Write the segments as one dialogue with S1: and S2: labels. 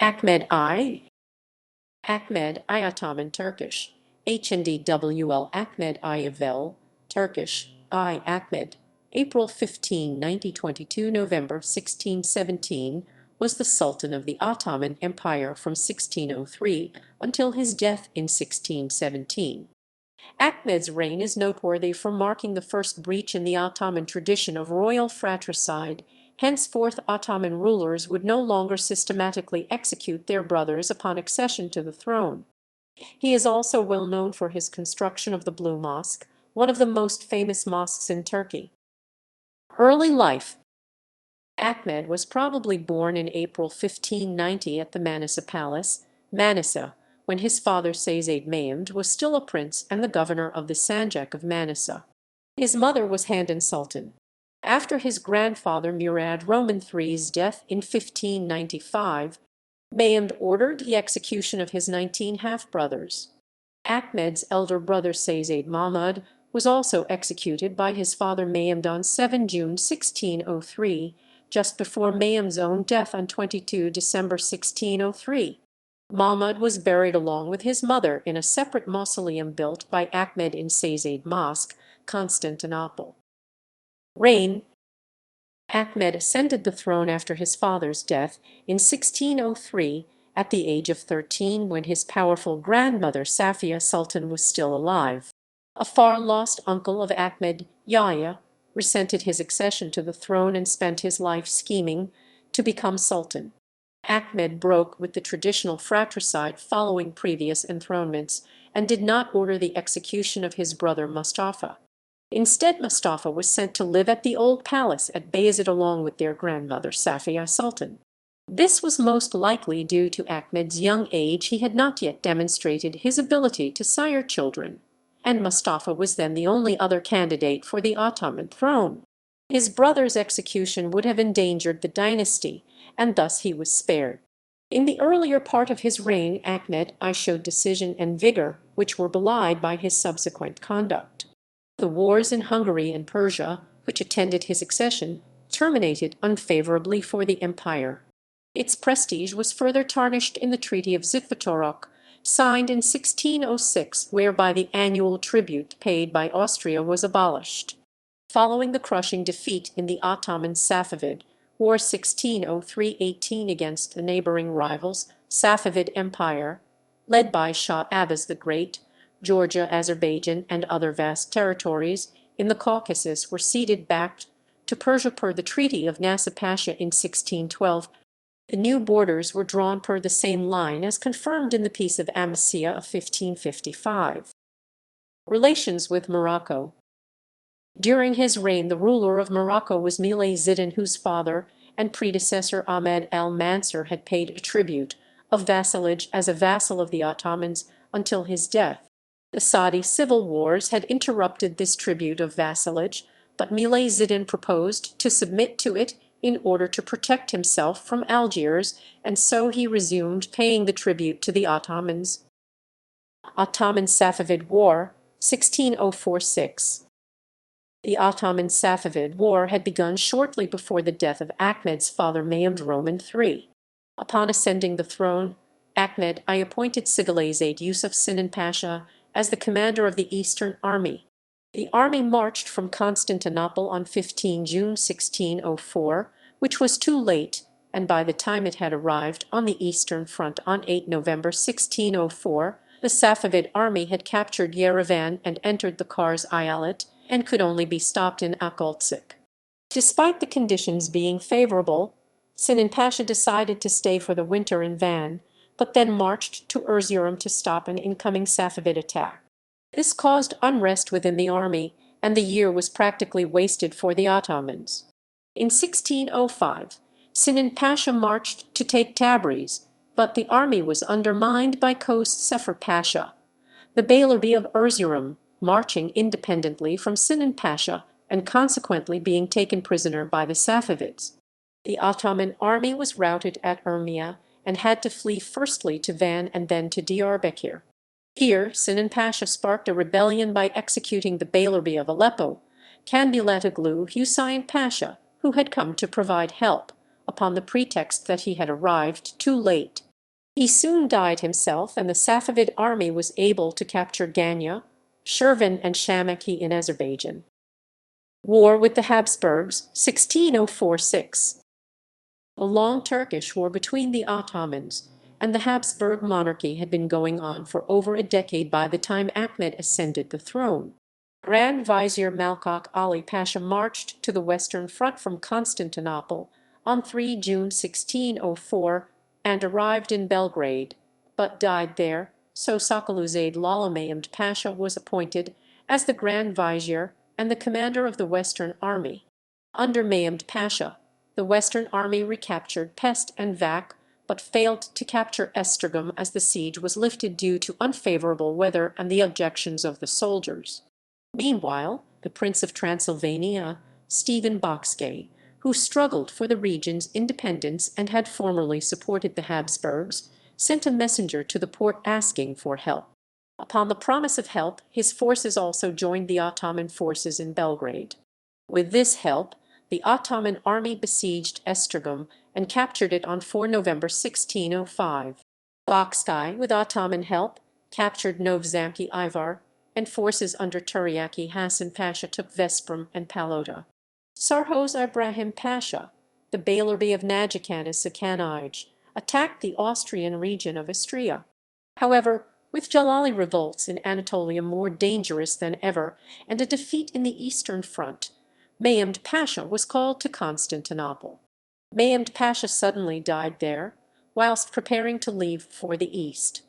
S1: Ahmed I, Ahmed I Ottoman Turkish, HNDWL Ahmed I evvel, Turkish, I Ahmed, April 15, 1922 November 1617, was the Sultan of the Ottoman Empire from 1603 until his death in 1617. Ahmed's reign is noteworthy for marking the first breach in the Ottoman tradition of royal fratricide. Henceforth, Ottoman rulers would no longer systematically execute their brothers upon accession to the throne. He is also well known for his construction of the Blue Mosque, one of the most famous mosques in Turkey. Early life. Ahmed was probably born in April 1590 at the Manisa Palace, Manisa, when his father Safavid Ahmed was still a prince and the governor of the Sanjak of Manisa. His mother was Handan Sultan. After his grandfather Murad Roman III's death in 1595, Ahmed ordered the execution of his 19 half-brothers. Ahmed's elder brother Safavid Mahmud was also executed by his father Ahmed on 7 June 1603, just before Mahmud's own death on 22 December 1603. Mahmud was buried along with his mother in a separate mausoleum built by Ahmed in Safavid Mosque, Constantinople. Reign. Ahmed ascended the throne after his father's death in 1603 at the age of 13, when his powerful grandmother Safiya Sultan was still alive. A far-lost uncle of Ahmed, Yahya, resented his accession to the throne and spent his life scheming to become sultan. Ahmed broke with the traditional fratricide following previous enthronements and did not order the execution of his brother Mustafa. Instead, Mustafa was sent to live at the old palace at Bayezid along with their grandmother Safiya Sultan. This was most likely due to Ahmed's young age. He had not yet demonstrated his ability to sire children, and Mustafa was then the only other candidate for the Ottoman throne. His brother's execution would have endangered the dynasty, and thus he was spared. In the earlier part of his reign, Ahmed I showed decision and vigor, which were belied by his subsequent conduct. The wars in Hungary and Persia, which attended his accession, terminated unfavorably for the empire. Its prestige was further tarnished in the Treaty of Zifatorak, signed in 1606, whereby the annual tribute paid by Austria was abolished. Following the crushing defeat in the Ottoman Safavid War 1603–18 against the neighboring rivals Safavid Empire, led by Shah Abbas the Great, Georgia, Azerbaijan, and other vast territories in the Caucasus were ceded back to Persia per the Treaty of Nasir Pasha in 1612. The new borders were drawn per the same line as confirmed in the Peace of Amasya of 1555. Relations with Morocco. During his reign, the ruler of Morocco was Milay Zidane, whose father and predecessor Ahmed al-Mansur had paid a tribute of vassalage as a vassal of the Ottomans until his death. The Saudi civil wars had interrupted this tribute of vassalage, but Milay Zidane proposed to submit to it in order to protect himself from Algiers, and so he resumed paying the tribute to the Ottomans. Ottoman Safavid War, 1604–6. The Ottoman Safavid War had begun shortly before the death of Ahmed's father Mahmud Roman III. Upon ascending the throne, Ahmed I appointed Sigilazade Yusuf Sinan Pasha as the commander of the Eastern Army. The army marched from Constantinople on 15 June 1604, which was too late, and by the time it had arrived on the Eastern Front on 8 November 1604, the Safavid army had captured Yerevan and entered the Kars Eyalet, and could only be stopped in Akaltzik. Despite the conditions being favorable, Sinan Pasha decided to stay for the winter in Van, but then marched to Erzurum to stop an incoming Safavid attack. This caused unrest within the army, and the year was practically wasted for the Ottomans. In 1605, Sinan Pasha marched to take Tabriz, but the army was undermined by Kos Sefer Pasha, the Beylerbey of Erzurum, marching independently from Sinan Pasha and consequently being taken prisoner by the Safavids. The Ottoman army was routed at Urmia and had to flee firstly to Van and then to Diyarbakir. Here, Sinan Pasha sparked a rebellion by executing the Beylerbey of Aleppo, Kandilatoglu Hüseyin Pasha, who had come to provide help, upon the pretext that he had arrived too late. He soon died himself, and the Safavid army was able to capture Ganya, Shirvan, and Shamaki in Azerbaijan. War with the Habsburgs, 1604–6. The long Turkish war between the Ottomans and the Habsburg monarchy had been going on for over a decade by the time Ahmed ascended the throne. Grand Vizier Malkok Ali Pasha marched to the Western Front from Constantinople on 3 June 1604 and arrived in Belgrade, but died there, so Sakaluzade Lala Mehmed Pasha was appointed as the Grand Vizier and the commander of the Western Army. Under Mehmed Pasha, the Western Army recaptured Pest and Vac, but failed to capture Estragum as the siege was lifted due to unfavorable weather and the objections of the soldiers. Meanwhile, the Prince of Transylvania, Stephen Bocskai, who struggled for the region's independence and had formerly supported the Habsburgs, sent a messenger to the Porte asking for help. Upon the promise of help, his forces also joined the Ottoman forces in Belgrade. With this help, the Ottoman army besieged Estragum and captured it on 4 November 1605. Bocskai, with Ottoman help, captured Novzamki Ivar, and forces under Turyaki Hasan Pasha took Veszprem and Palota. Sarhoz Ibrahim Pasha, the Beylerbey of Nagykanizh, attacked the Austrian region of Istria. However, with Jalali revolts in Anatolia more dangerous than ever and a defeat in the Eastern Front, Mehmed Pasha was called to Constantinople. Mehmed Pasha suddenly died there, whilst preparing to leave for the East.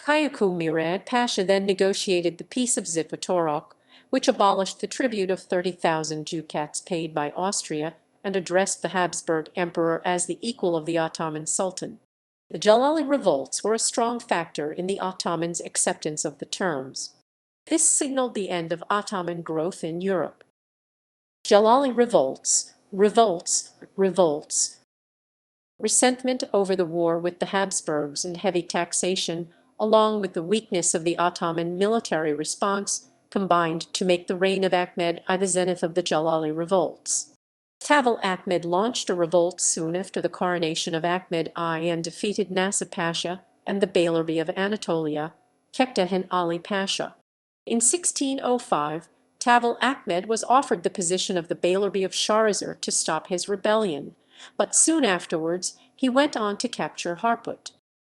S1: Kayuku Murad Pasha then negotiated the Peace of Zifatorak, which abolished the tribute of 30,000 ducats paid by Austria and addressed the Habsburg emperor as the equal of the Ottoman Sultan. The Jalali revolts were a strong factor in the Ottomans' acceptance of the terms. This signaled the end of Ottoman growth in Europe. Jalali revolts. Resentment over the war with the Habsburgs and heavy taxation, along with the weakness of the Ottoman military response, combined to make the reign of Ahmed I the zenith of the Jalali revolts. Tavel Ahmed launched a revolt soon after the coronation of Ahmed I and defeated Nasser Pasha and the Beylerbey of Anatolia, Kektahan Ali Pasha. In 1605, Tavel Ahmed was offered the position of the Beylerbey of Sharazar to stop his rebellion, but soon afterwards he went on to capture Harput.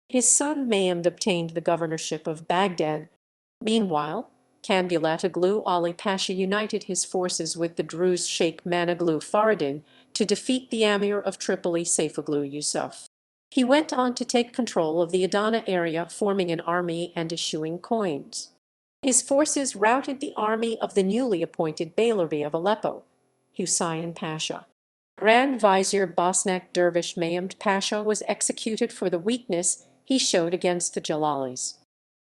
S1: His son Mehmed obtained the governorship of Baghdad. Meanwhile, Kambulatoglu Ali Pasha united his forces with the Druze Sheikh Managlu Faridin to defeat the Amir of Tripoli Saifoglu Yusuf. He went on to take control of the Adana area, forming an army and issuing coins. His forces routed the army of the newly appointed Beylerbey of Aleppo, Husayn Pasha. Grand Vizier Bosnak Dervish Mehmed Pasha was executed for the weakness he showed against the Jalalis.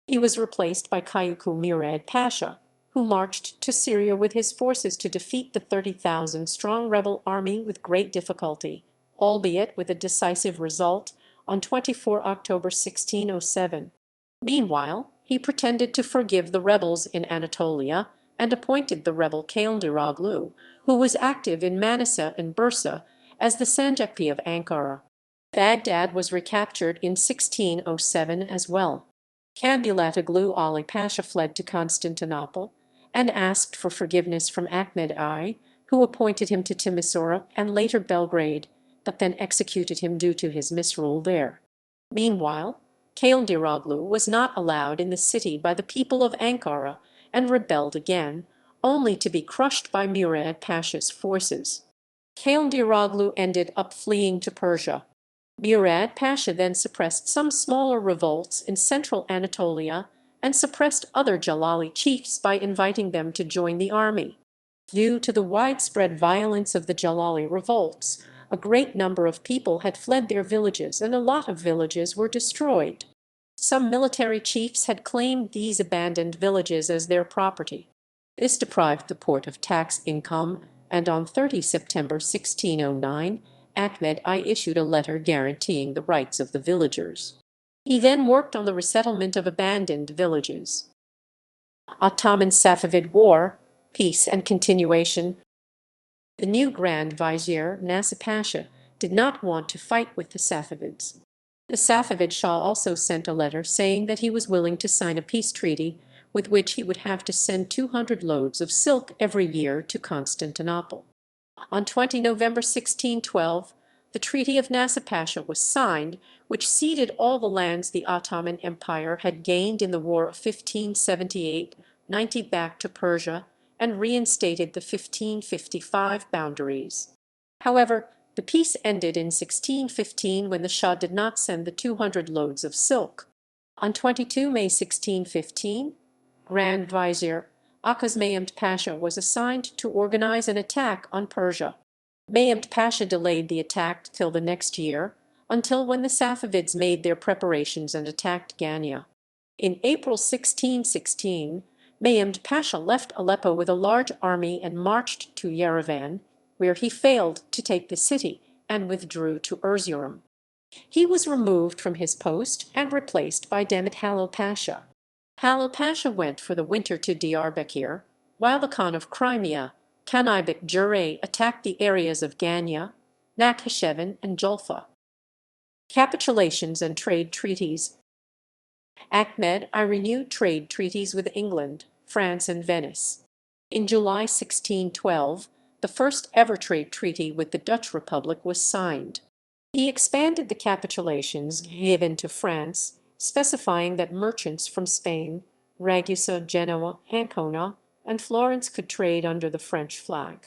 S1: He was replaced by Kayuku Murad Pasha, who marched to Syria with his forces to defeat the 30,000-strong rebel army with great difficulty, albeit with a decisive result, on 24 October 1607. Meanwhile, he pretended to forgive the rebels in Anatolia and appointed the rebel Kaildiroglu, who was active in Manisa and Bursa, as the Sanjaqpi of Ankara. Baghdad was recaptured in 1607 as well. Kambulatoglu Ali Pasha fled to Constantinople and asked for forgiveness from Ahmed I, who appointed him to Timisoara and later Belgrade, but then executed him due to his misrule there. Meanwhile, Kaildiroglu was not allowed in the city by the people of Ankara and rebelled again, only to be crushed by Murad Pasha's forces. Kaildiroglu ended up fleeing to Persia. Murad Pasha then suppressed some smaller revolts in central Anatolia and suppressed other Jalali chiefs by inviting them to join the army. Due to the widespread violence of the Jalali revolts, a great number of people had fled their villages and a lot of villages were destroyed. Some military chiefs had claimed these abandoned villages as their property. This deprived the port of tax income, and on 30 September 1609, Ahmed I issued a letter guaranteeing the rights of the villagers. He then worked on the resettlement of abandoned villages. Ottoman-Safavid War, Peace and Continuation. The new Grand Vizier, Nasser Pasha, did not want to fight with the Safavids. The Safavid Shah also sent a letter saying that he was willing to sign a peace treaty with which he would have to send 200 loads of silk every year to Constantinople. On 20 November 1612, the Treaty of Nasa Pasha was signed, which ceded all the lands the Ottoman Empire had gained in the War of 1578-90 back to Persia and reinstated the 1555 boundaries. However, the peace ended in 1615 when the Shah did not send the 200 loads of silk. On 22 May 1615, Grand Vizier Ahmed Pasha was assigned to organize an attack on Persia. Ahmed Pasha delayed the attack till the next year, until when the Safavids made their preparations and attacked Ganya. In April 1616, Ahmed Pasha left Aleppo with a large army and marched to Yerevan, where he failed to take the city and withdrew to Erzurum. He was removed from his post and replaced by Demet Halil Pasha. Halil Pasha went for the winter to Diyarbakir, while the Khan of Crimea, Kanibek Jure, attacked the areas of Ganya, Nakhchivan, and Julfa. Capitulations and trade treaties. Ahmed I renewed trade treaties with England, France, and Venice. In July 1612, the first ever trade treaty with the Dutch Republic was signed. He expanded the capitulations given to France, specifying that merchants from Spain, Ragusa, Genoa, Ancona, and Florence could trade under the French flag.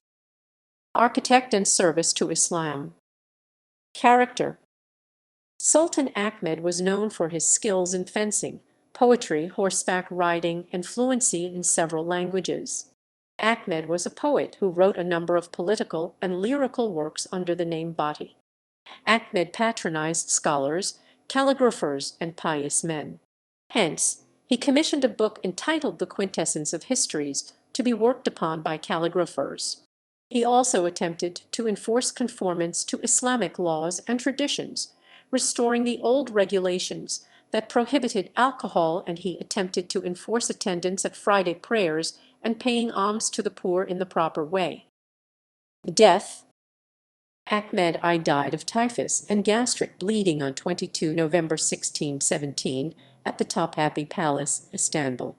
S1: Architect and service to Islam. Character. Sultan Ahmed was known for his skills in fencing, poetry, horseback riding, and fluency in several languages. Ahmed was a poet who wrote a number of political and lyrical works under the name Bhatti. Ahmed patronized scholars, calligraphers, and pious men. Hence, he commissioned a book entitled The Quintessence of Histories to be worked upon by calligraphers. He also attempted to enforce conformance to Islamic laws and traditions, restoring the old regulations that prohibited alcohol, and he attempted to enforce attendance at Friday prayers and paying alms to the poor in the proper way. Death. Ahmed I died of typhus and gastric bleeding on 22 November 1617 at the Tophapi Palace, Istanbul.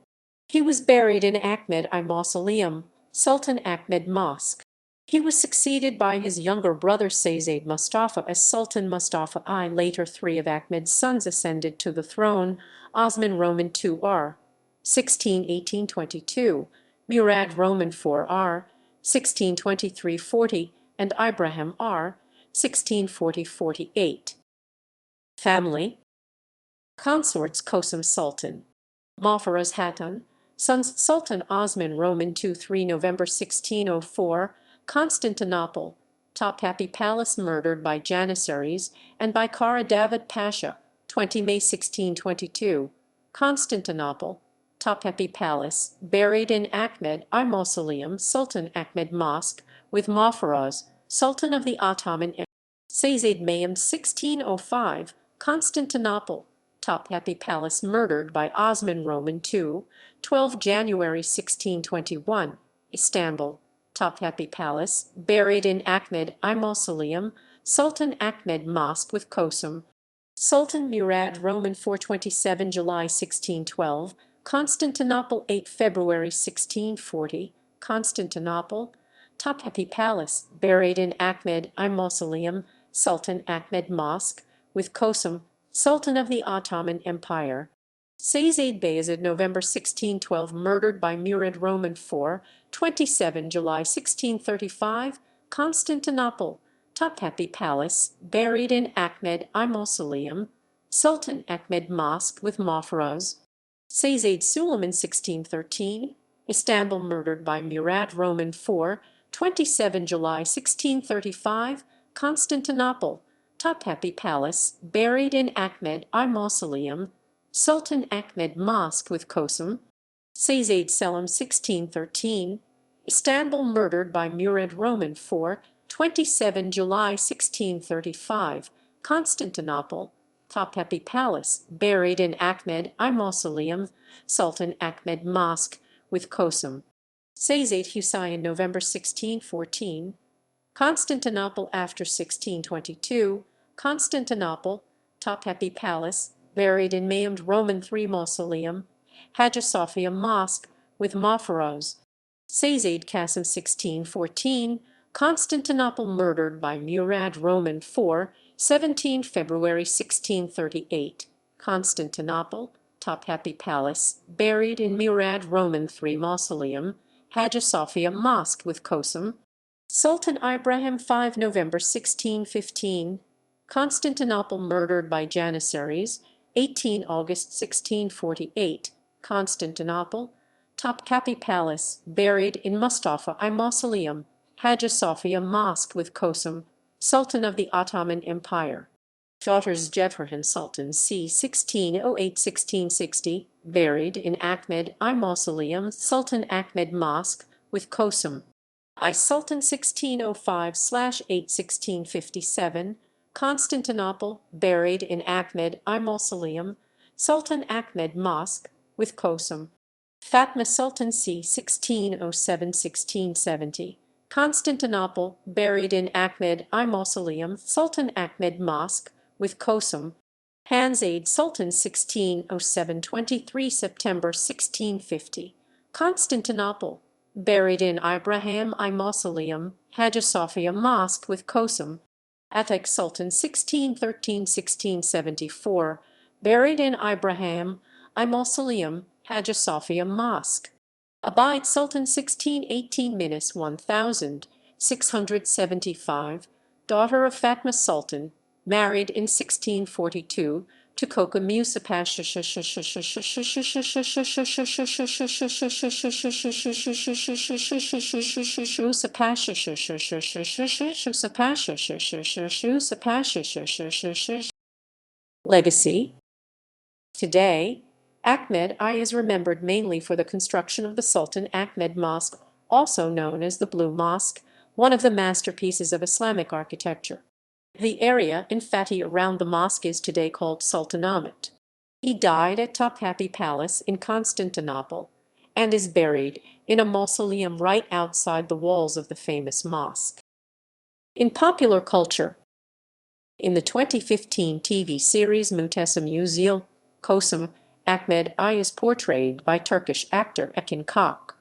S1: He was buried in Ahmed I Mausoleum, Sultan Ahmed Mosque. He was succeeded by his younger brother Sayyid Mustafa as Sultan Mustafa I. Later, three of Ahmed's sons ascended to the throne: Osman Roman II-R, 1618-22, Murad Roman IV-R, 1623-40, and Ibrahim R., 1640-48. Family. Consorts: Kosum Sultan, Mafaraz Hatun, sons Sultan Osman Roman II, 3 November 1604, Constantinople, Tophapi Palace, murdered by Janissaries, and by Kara David Pasha, 20 May 1622, Constantinople, Tophapi Palace, buried in Ahmed I Mausoleum, Sultan Ahmed Mosque, with Mafaraz, Sultan of the Ottoman Empire. Sayyid Mayam, 1605, Constantinople, Tophapi Palace, murdered by Osman Roman II, 12 January 1621, Istanbul, Tophapi Palace, buried in Ahmed I Mausoleum, Sultan Ahmed Mosque with Kosum, Sultan Murad Roman IV, 27 July 1612, Constantinople, 8 February 1640, Constantinople, Tophapi Palace, buried in Ahmed I Mausoleum, Sultan Ahmed Mosque with Kosum, Sultan of the Ottoman Empire. Sayyid Bayezid, November 1612, murdered by Murad Roman IV, 27 July 1635, Constantinople, Tophapi Palace, buried in Ahmed I Mausoleum, Sultan Ahmed Mosque with Mafaraz. Sayyid Suleiman, 1613, Istanbul, murdered by Murad Roman IV, 27 July 1635, Constantinople, Tophapi Palace, buried in Ahmed I Mausoleum, Sultan Ahmed Mosque with Kosum. Sayyid Selim, 1613, Istanbul, murdered by Murad Roman IV, 27 July 1635, Constantinople, Tophapi Palace, buried in Ahmed I Mausoleum, Sultan Ahmed Mosque with Kosum. Sayyid Husayn, November 1614, Constantinople after 1622, Constantinople, Topkapi Palace, buried in Mayamd Roman III Mausoleum, Hagia Sophia Mosque with Mafaros, Sayyid Qasim 1614, Constantinople murdered by Murad Roman IV, 17 February 1638, Constantinople, Topkapi Palace, buried in Murad Roman III Mausoleum, Hagia Sophia Mosque with Kosum, Sultan Ibrahim 5 November 1615, Constantinople murdered by Janissaries, 18 August 1648, Constantinople, Topkapi Palace, buried in Mustafa I Mausoleum, Hagia Sophia Mosque with Kosum, Sultan of the Ottoman Empire. Daughters Jefferhan Sultan c. 1608-1660, buried in Ahmed I Mausoleum, Sultan Ahmed Mosque with Kosum. I Sultan 1605/8 1657, Constantinople, buried in Ahmed I Mausoleum, Sultan Ahmed Mosque with Kosum. Fatma Sultan c. 1607-1670, Constantinople, buried in Ahmed I Mausoleum, Sultan Ahmed Mosque with Kosum. Hanzaid Sultan 1607-23 September 1650, Constantinople, buried in Ibrahim I Mausoleum, Hagia Sophia Mosque with Kosum. Atak Sultan 1613-1674, buried in Ibrahim I Mausoleum, Hagia Sophia Mosque. Abid Sultan 1618-1675, daughter of Fatma Sultan, married in 1642 to Koka Musa Pasha Legacy. Today, Ahmed I is remembered mainly for the construction of the Sultan Ahmed Mosque, also known as the Blue Mosque, one of the masterpieces of Islamic architecture. The area in Fatih around the mosque is today called Sultanahmet. He died at Topkapi Palace in Constantinople and is buried in a mausoleum right outside the walls of the famous mosque. In popular culture, in the 2015 TV series Muhteşem Yüzyıl, Kosum, Ahmed I is portrayed by Turkish actor Ekin Kok.